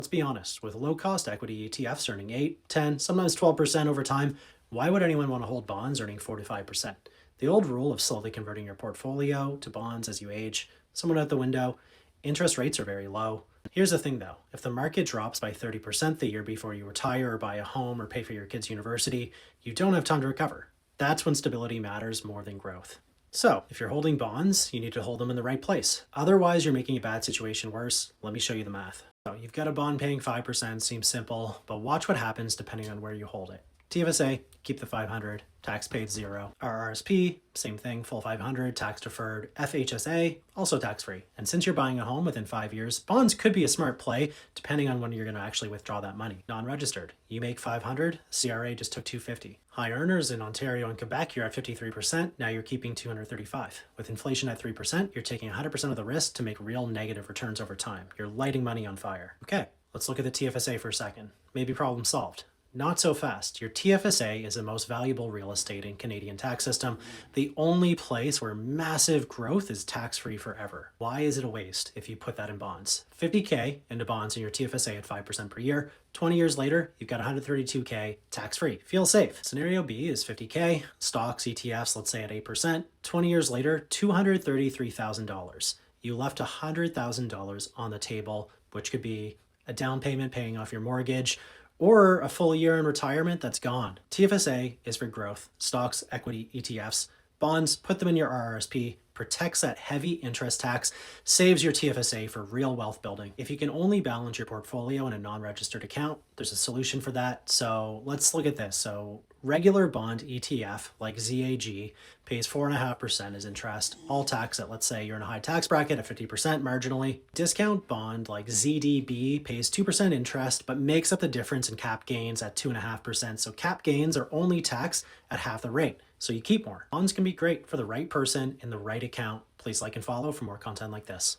Let's be honest, with low-cost equity ETFs earning 8, 10, sometimes 12% over time, why would anyone want to hold bonds earning 4 to 5%? The old rule of slowly converting your portfolio to bonds as you age, somewhat out the window. Interest rates are very low. Here's the thing though, if the market drops by 30% the year before you retire or buy a home or pay for your kids' university, you don't have time to recover. That's when stability matters more than growth. So, if you're holding bonds, you need to hold them in the right place. Otherwise, you're making a bad situation worse. Let me show you the math. So, you've got a bond paying 5%, seems simple, but watch what happens depending on where you hold it. TFSA, keep the 500, tax paid 0. RRSP, same thing, full 500, tax deferred. FHSA, also tax free. And since you're buying a home within 5 years, bonds could be a smart play depending on when you're going to actually withdraw that money. Non-registered, you make 500, CRA just took 250. High earners in Ontario and Quebec, you're at 53%, now you're keeping 235. With inflation at 3%, you're taking 100% of the risk to make real negative returns over time. You're lighting money on fire. Okay, let's look at the TFSA for a second. Maybe problem solved. Not so fast. Your TFSA is the most valuable real estate in Canadian tax system, the only place where massive growth is tax-free forever. Why is it a waste if you put that in bonds? 50K into bonds in your TFSA at 5% per year. 20 years later, you've got 132K tax-free. Feel safe. Scenario B is 50K, stocks, ETFs, let's say at 8%. 20 years later, $233,000. You left $100,000 on the table, which could be a down payment paying off your mortgage, or a full year in retirement that's gone. TFSA is for growth, stocks, equity, ETFs, bonds, put them in your RRSP, protects that heavy interest tax, saves your TFSA for real wealth building. If you can only balance your portfolio in a non-registered account, there's a solution for that. So let's look at this. So regular bond ETF like ZAG pays 4.5% as interest, all tax at, let's say you're in a high tax bracket at 50% marginally. Discount bond like ZDB pays 2% interest, but makes up the difference in cap gains at 2.5%. So cap gains are only taxed at half the rate. So you keep more. Bonds can be great for the right person in the right account. Please like and follow for more content like this.